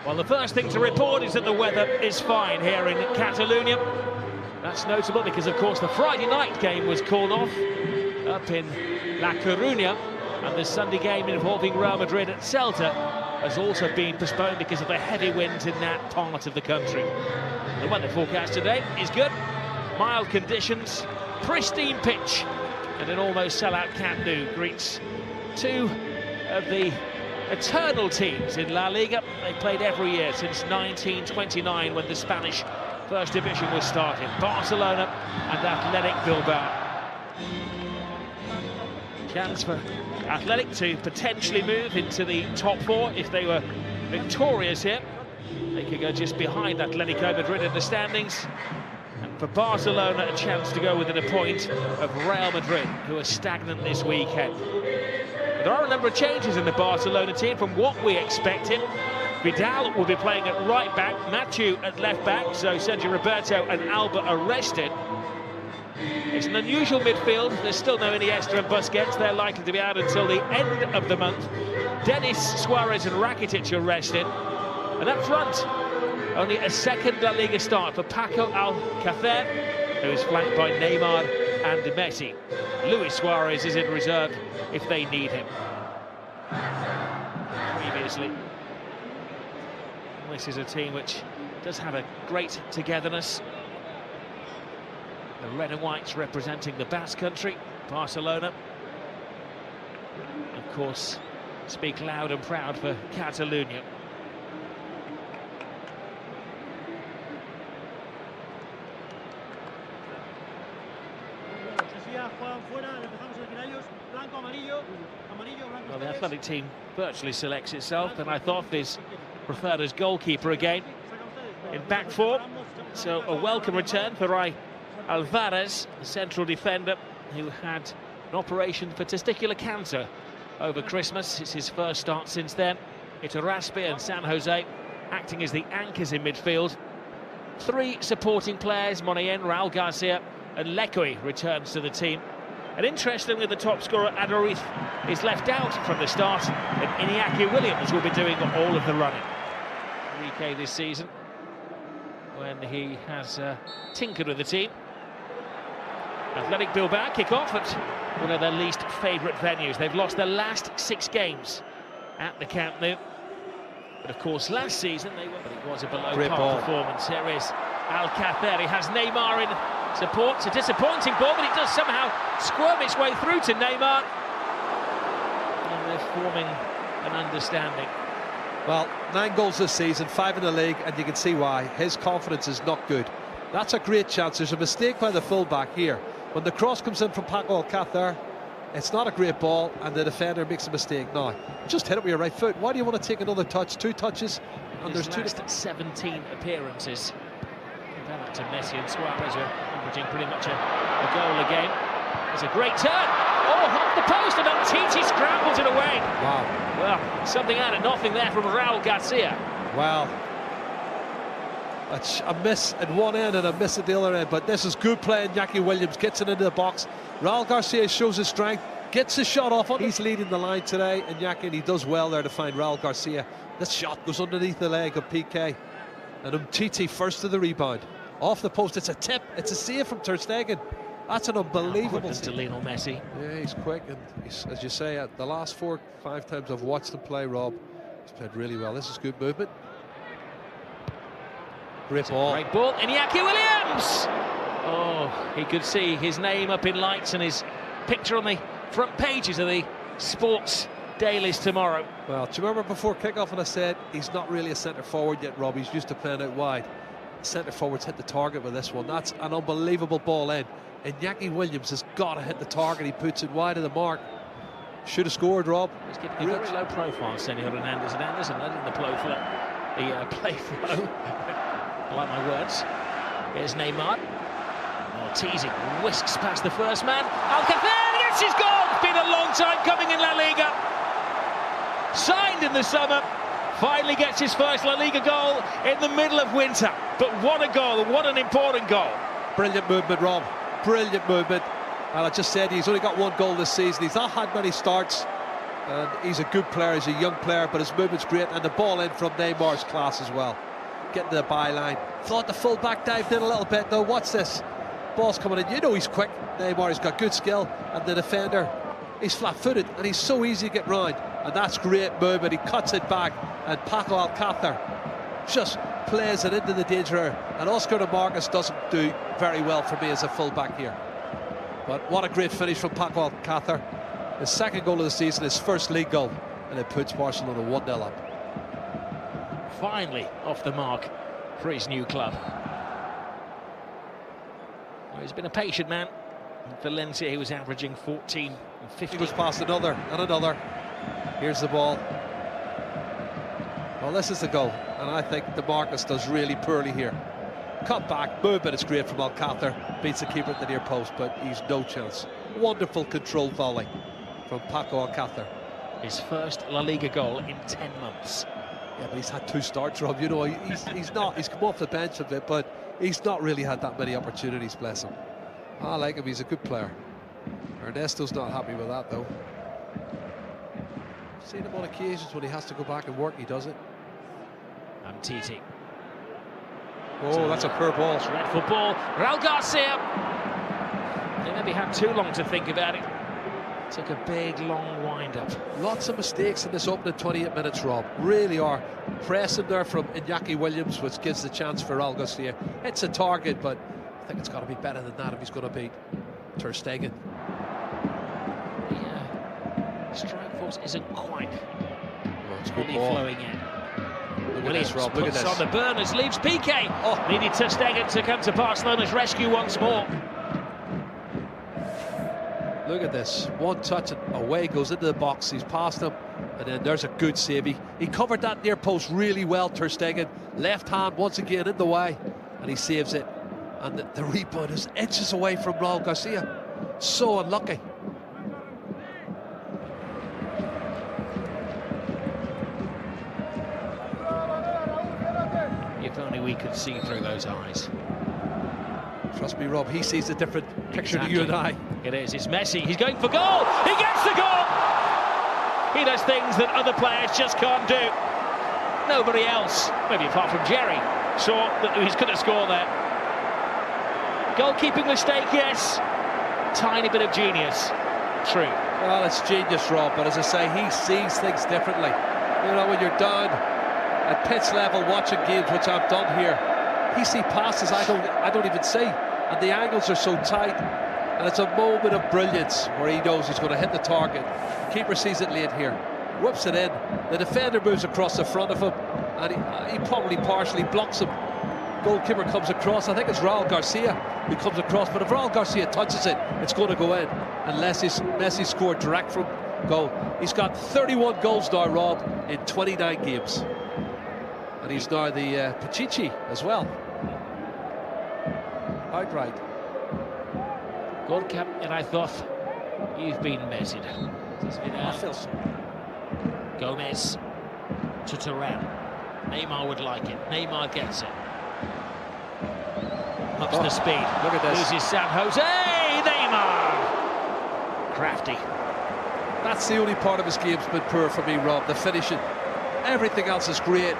Well, the first thing to report is that the weather is fine here in Catalonia. That's notable because, of course, the Friday night game was called off up in La Coruña, and the Sunday game involving Real Madrid at Celta has also been postponed because of the heavy winds in that part of the country. The weather forecast today is good. Mild conditions, pristine pitch, and an almost sell-out Camp Nou greets two of the eternal teams in La Liga. They played every year since 1929 when the Spanish First Division was started. Barcelona and Athletic Bilbao. Chance for Athletic to potentially move into the top four if they were victorious here. They could go just behind Atletico Madrid in the standings. And for Barcelona, a chance to go within a point of Real Madrid, who are stagnant this weekend. But there are a number of changes in the Barcelona team from what we expected. Vidal will be playing at right back, Mathieu at left back, so Sergio Roberto and Alba are rested. It's an unusual midfield. There's still no Iniesta and Busquets. They're likely to be out until the end of the month. Dennis, Suarez and Rakitic are rested. And up front, only a second La Liga start for Paco Alcácer, who is flanked by Neymar and Messi. Luis Suarez is in reserve if they need him. Previously, this is a team which does have a great togetherness. The red and whites representing the Basque country, Barcelona. Of course, speak loud and proud for Catalonia. Well, the Athletic team virtually selects itself, and I thought this preferred as goalkeeper again in back four. So a welcome return for Alvarez, the central defender, who had an operation for testicular cancer over Christmas. It's his first start since then. Iturraspe and San Jose acting as the anchors in midfield. Three supporting players, Monyen, Raul Garcia and Lecoy returns to the team. And interestingly, the top scorer, Adoriz, is left out from the start, and Iñaki Williams will be doing all of the running. Enrique this season, when he has tinkered with the team. Athletic Bilbao kick off at one of their least favourite venues. They've lost their last 6 games at the Camp Nou. But of course, last season they were, but it was a below-par performance. Here is Alcácer. He has Neymar in support. It's a disappointing ball, but it does somehow squirm its way through to Neymar. And they're forming an understanding. Well, 9 goals this season, 5 in the league, and you can see why. His confidence is not good. That's a great chance. There's a mistake by the fullback here. When the cross comes in from Paco Alcácer, it's not a great ball, and the defender makes a mistake. Now, just hit it with your right foot. Why do you want to take another touch? 2 touches, and there's 2 last 17 appearances. Compare that to Messi and Suarez, who are averaging pretty much a goal a game. There's a great turn. Oh, off the post, and Titi scrambles it away. Wow. Well, something out of nothing there from Raul Garcia. Wow. That's a miss at one end and a miss at the other end, but this is good play. Iñaki Williams gets it into the box. Raul Garcia shows his strength, gets his shot off. He's leading the line today, Iñaki, and he does well there to find Raul Garcia. This shot goes underneath the leg of PK, and Umtiti first to the rebound. Off the post, it's a tip, it's a save from Ter Stegen. That's an unbelievable to Lionel Messi. Yeah, he's quick, and he's, as you say, the last 4 or 5 times I've watched him play, Rob, he's played really well. This is good movement. Great ball. Great ball. Iñaki Williams! Oh, he could see his name up in lights and his picture on the front pages of the sports dailies tomorrow. Well, do you remember before kickoff when I said he's not really a centre forward yet, Rob? He's used to playing out wide. Centre forwards hit the target with this one. That's an unbelievable ball in. Iñaki Williams has got to hit the target. He puts it wide of the mark. Should have scored, Rob. He's keeping a very low profile, Senor Hernandez, and Anderson letting the play flow. I like my words. Here's Neymar. Oh, teasing, whisks past the first man. Alcácer gets his goal! It's been a long time coming in La Liga. Signed in the summer. Finally gets his first La Liga goal in the middle of winter. But what a goal, and what an important goal. Brilliant movement, Rob. Brilliant movement. And I just said he's only got 1 goal this season. He's not had many starts. And he's a good player, he's a young player, but his movement's great, and the ball in from Neymar's class as well. Getting to the byline. Thought the full-back dived in a little bit, though. What's this? Ball's coming in. You know he's quick. Neymar, he's got good skill, and the defender, he's flat-footed, and he's so easy to get round. And that's great movement. He cuts it back, and Paco Alcácer just plays it into the danger area. And Oscar de Marcos doesn't do very well for me as a full-back here. But what a great finish from Paco Alcácer. His second goal of the season, his first league goal, and it puts Barcelona 1-0 up. Finally off the mark for his new club. Well, he's been a patient man. In Valencia, he was averaging 14 and 15. He goes past another and another. Here's the ball. Well, this is the goal, and I think De Marcos does really poorly here. Cut back, movement is great from Alcácer. Beats the keeper at the near post, but he's no chance. Wonderful controlled volley from Paco Alcácer. His first La Liga goal in 10 months. Yeah, but he's had 2 starts, Rob. You know, he's come off the bench a bit, but he's not really had that many opportunities, bless him. I like him, he's a good player. Ernesto's not happy with that, though. I've seen him on occasions when he has to go back and work, he does it. And Titi. Oh, that's a poor ball. Dreadful ball. Raul Garcia. They maybe had too long to think about it. Took a big, long wind-up. Lots of mistakes in this opening 28 minutes, Rob. Really are. Pressing there from Iñaki Williams, which gives the chance for Raul Garcia. It's a target, but I think it's got to be better than that if he's going to beat Ter Stegen. Yeah. Strike force isn't quite fully flowing in. Williams Rob. Look at puts this. on the burners, leaves Piqué. Oh, needed Ter Stegen to come to Barcelona's rescue once more. Look at this, one touch and away goes into the box. He's past him, and then there's a good save. He covered that near post really well, Ter Stegen. Left hand once again in the way, and he saves it. And the rebound is inches away from Raul Garcia. So unlucky. If only we could see through those eyes. Trust me, Rob, he sees a different picture to you and I. It is, it's Messi, he's going for goal! He gets the goal! He does things that other players just can't do. Nobody else, maybe apart from Jerry, saw that he's going to score there. Goalkeeping mistake, yes. Tiny bit of genius, true. Well, it's genius, Rob, but as I say, he sees things differently. You know, when you're down at pitch level watching games, which I've done here, he sees passes I don't even see, and the angles are so tight, and it's a moment of brilliance where he knows he's going to hit the target. Keeper sees it late here, whips it in, the defender moves across the front of him, and he probably partially blocks him. Goalkeeper comes across, I think it's Raul Garcia who comes across, but if Raul Garcia touches it, it's going to go in, unless Messi scored direct from goal. He's got 31 goals now, Rob, in 29 games. And he's now the Pichichi as well. Outright. Gorka, and I thought, you've been measured. I feel so. Gomez to Turan. Neymar would like it. Neymar gets it. Ups the speed. Look at this. Loses San Jose. Neymar. Crafty. That's the only part of his game's been poor for me, Rob. The finishing. Everything else is great.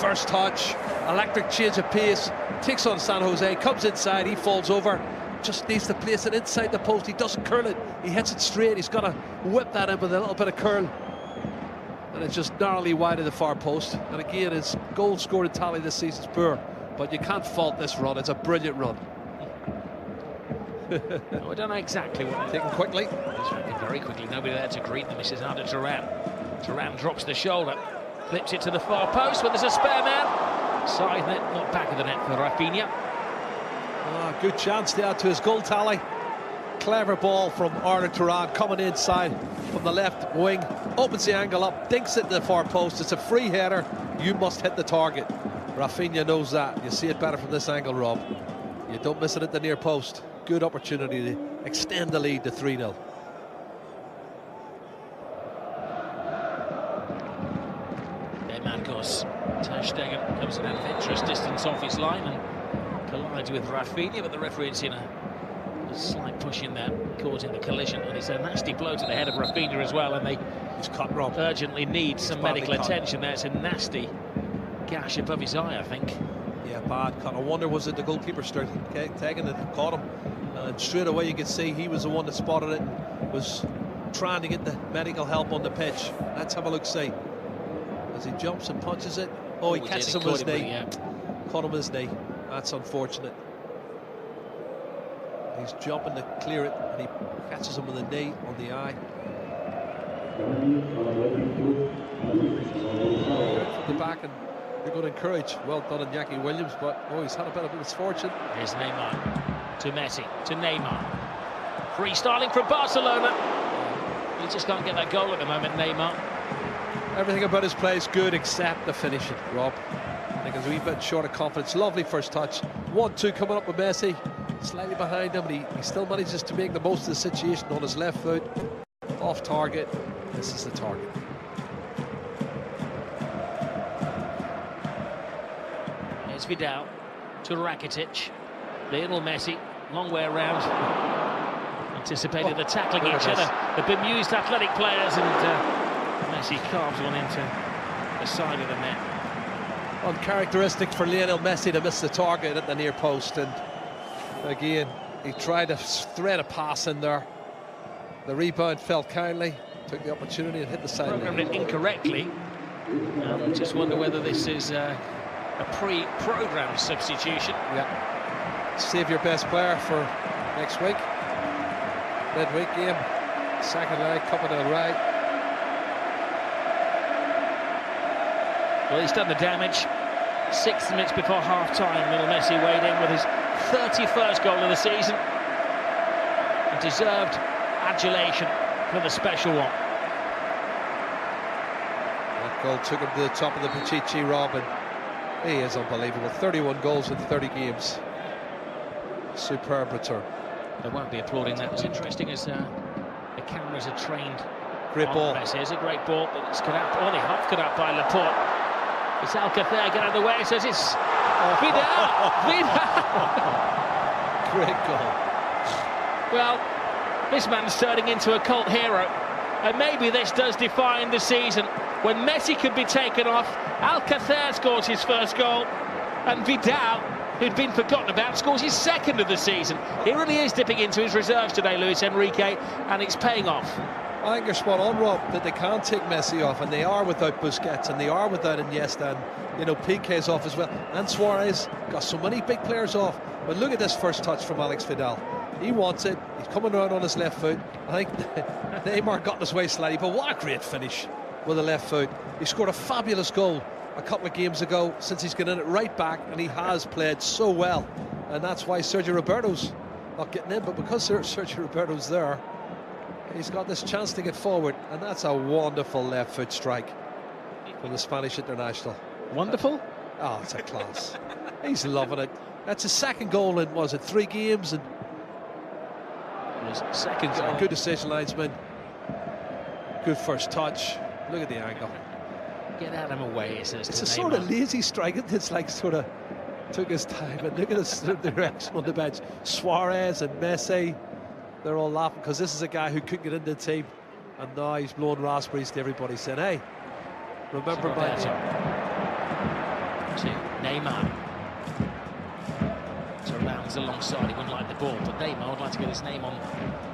First touch, electric change of pace, takes on San Jose, comes inside, he falls over, just needs to place it inside the post. He doesn't curl it, he hits it straight. He's got to whip that in with a little bit of curl, and it's just narrowly wide of the far post. And again, his goal scoring tally this season is poor, but you can't fault this run. It's a brilliant run. I don't know exactly what. Taken quickly. He's very quickly, nobody there to greet them. This is out to Turan. Turan drops the shoulder, flips it to the far post, but there's a spare man. Side net, not back of the net for Rafinha. Good chance to add to his goal tally. Clever ball from Arda Turan coming inside from the left wing. Opens the angle up, dinks it to the far post. It's a free header. You must hit the target. Rafinha knows that. You see it better from this angle, Rob. You don't miss it at the near post. Good opportunity to extend the lead to 3-0. Marcos. Ter Stegen comes out of interest distance off his line and collides with Rafinha, but the referee had seen a slight push in there, causing the collision, and it's a nasty blow to the head of Rafinha as well, and they He's cut, Rob. Urgently needs some medical attention. There's a nasty gash above his eye, I think. Yeah, bad cut. I wonder, was it the goalkeeper taking it, caught him, and straight away you could see he was the one that spotted it and was trying to get the medical help on the pitch. Let's have a look, see. As he jumps and punches it. Oh, he catches him with his knee. Yeah. Caught him with his knee. That's unfortunate. He's jumping to clear it, and he catches him with a knee on the eye. From the back, and they're going to encourage. Well done on Iñaki Williams, but he's had a bit of misfortune. Here's Neymar to Messi to Neymar. Freestyling from Barcelona. He just can't get that goal at the moment, Neymar. Everything about his play is good except the finishing, Rob. I think it's a wee bit short of confidence. Lovely first touch. 1-2 coming up with Messi. Slightly behind him, and he still manages to make the most of the situation on his left foot. Off target. This is the target. Here's Vidal to Rakitic. Lionel Messi, long way around. Anticipated the tackling each other. The bemused Athletic players, and Messi carves one into the side of the net. Uncharacteristic for Lionel Messi to miss the target at the near post, and again he tried to thread a pass in there. The rebound fell kindly, took the opportunity and hit the side. Programmed it incorrectly. Just wonder whether this is a pre-programmed substitution. Yeah. Save your best player for next week. Midweek game. Second leg, coming to the right. Well, he's done the damage. 6 minutes before half-time, Lionel Messi weighed in with his 31st goal of the season. And deserved adulation for the special one. That goal took him to the top of the Pichichi, Robin. He is unbelievable. 31 goals in 30 games. Superb return. They won't be applauding that. It's interesting as the cameras are trained. Great ball. Messi. It's a great ball, but it's cut out, only half cut out by Laporte. It's Alcacer get out of the way. It says it's Vidal. Great goal. Well, this man's turning into a cult hero, and maybe this does define the season when Messi could be taken off. Alcacer scores his first goal, and Vidal, who'd been forgotten about, scores his second of the season. He really is dipping into his reserves today, Luis Enrique, and it's paying off. I think you're spot on, Rob, that they can't take Messi off, and they are without Busquets, and they are without Iniesta, and Piqué's off as well, and Suarez got so many big players off. But look at this first touch from Alex Vidal. He wants it. He's coming around on his left foot. I think Neymar got in his way slightly, but what a great finish with the left foot. He scored a fabulous goal a couple of games ago. Since he's got in it right back, and he has played so well, and that's why Sergio Roberto's not getting in. But because Sergio Roberto's there, he's got this chance to get forward, and that's a wonderful left foot strike from the Spanish international. Wonderful? Oh, it's a class. He's loving it. That's his second goal in, was it 3 games? And his second goal. Good decision, linesman. Good first touch. Look at the angle. Get out of him away, it says. It's a sort of lazy strike. It's like sort of took his time. And look at the direction on the bench. Suarez and Messi, they're all laughing because this is a guy who couldn't get into the team, and now he's blowing raspberries to everybody, saying, "Hey, remember my name." To Neymar. Surrounds alongside. He wouldn't like the ball, but Neymar would like to get his name on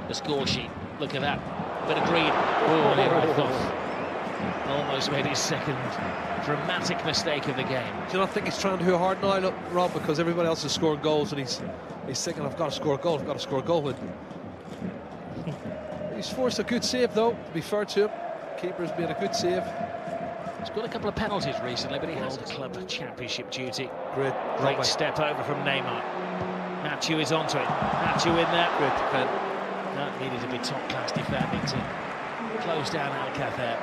the score sheet. Look at that. Bit of greed. Oh, right off. Almost made his second dramatic mistake of the game. Do you not think he's trying too hard now, look, Rob, because everybody else is scoring goals, and he's thinking, I've got to score a goal, I've got to score a goal. And he's forced a good save, though, to be fair to him. Keeper's made a good save. He's got a couple of penalties recently, but he has the club championship duty. Great step over from Neymar. Nacho is onto it. Nacho in there. Great defend. That needed to be top-class defending to close down Alcacer.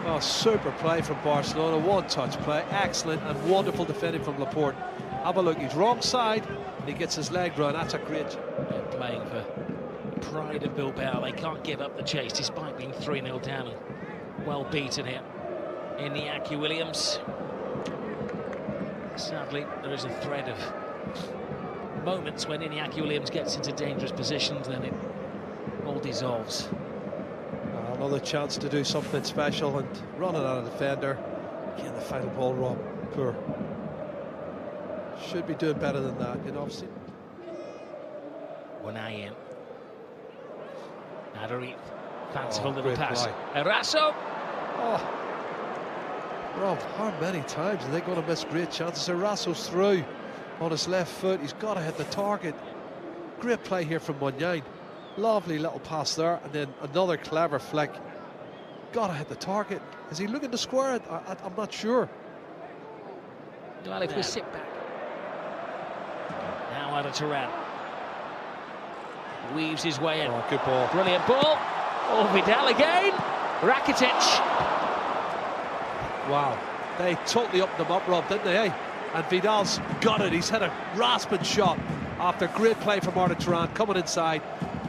Oh, super play from Barcelona. One-touch play. Excellent and wonderful defending from Laporte. Have a look. He's wrong side, and he gets his leg round. That's a great. They're playing for the pride of Bilbao. They can't give up the chase despite being 3-0 down and well beaten here. Iñaki Williams. Sadly, there is a thread of moments when Iñaki Williams gets into dangerous positions, then it all dissolves. Another chance to do something special and running out of defender. Again, the final ball, Rob, poor. Should be doing better than that, you know, obviously. Wanayan. Nadari, fanciful little great pass. play. Eraso. Oh, Rob, how many times are they going to miss great chances? Eraso's through on his left foot. He's got to hit the target. Great play here from Wanayan. Lovely little pass there, and then another clever flick. Got to hit the target. Is he looking to square it? I'm not sure. Well, if we sit back. Now out of Turan. Weaves his way in. Oh, good ball. Brilliant ball. Oh, Vidal again. Rakitic. Wow. They totally upped them up, Rob, didn't they, eh? And Vidal's got it. He's had a rasping shot after great play from Arda Turan, coming inside,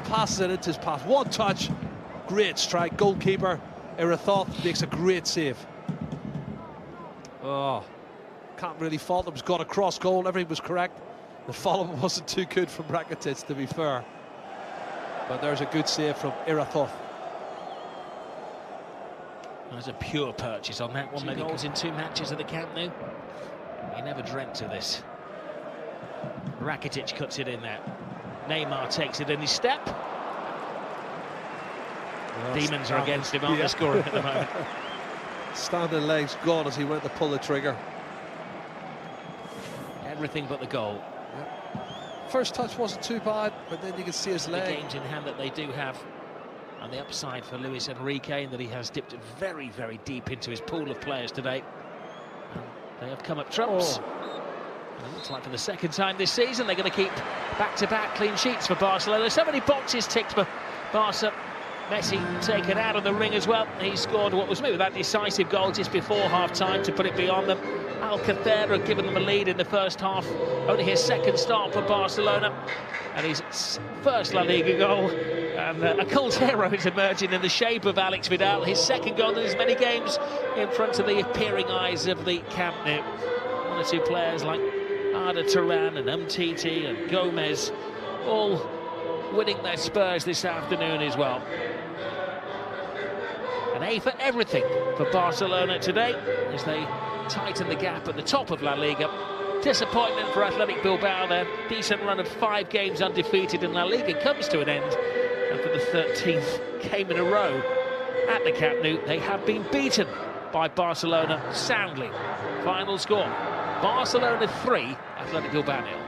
passes it into his pass. One touch. Great strike. Goalkeeper Irathoth makes a great save. Oh, can't really fault him. He's got a cross goal. Everything was correct. The follow wasn't too good from Rakitic, to be fair. But there's a good save from Irathoth. There's a pure purchase on that one. 2 goals in 2 matches at the Camp Nou. He never dreamt of this. Rakitic cuts it in there. Neymar takes it in his step. Well, demons are against him, aren't they, scoring at the moment? Standing legs gone as he went to pull the trigger. Everything but the goal. First touch wasn't too bad, but then you can see his leg. The games in hand that they do have. And the upside for Luis Enrique, in that he has dipped very, very deep into his pool of players today. And they have come up trumps. And it looks like for the second time this season they're going to keep back-to-back clean sheets for Barcelona. So many boxes ticked for Barca. Messi taken out of the ring as well. He scored what was maybe that decisive goal just before half-time to put it beyond them. Alcácer had given them a lead in the first half. Only his second start for Barcelona. And his first La Liga goal. And a cult hero is emerging in the shape of Alex Vidal. His second goal in as many games in front of the appearing eyes of the Camp Nou. 1 or 2 players like Arda Turan and Umtiti and Gomez all winning their spurs this afternoon as well. An A for everything for Barcelona today as they tighten the gap at the top of La Liga. Disappointment for Athletic Bilbao. Their decent run of 5 games undefeated in La Liga comes to an end, and for the 13th game in a row at the Camp Nou, they have been beaten by Barcelona soundly. Final score: Barcelona 3, Athletic Bilbao 0.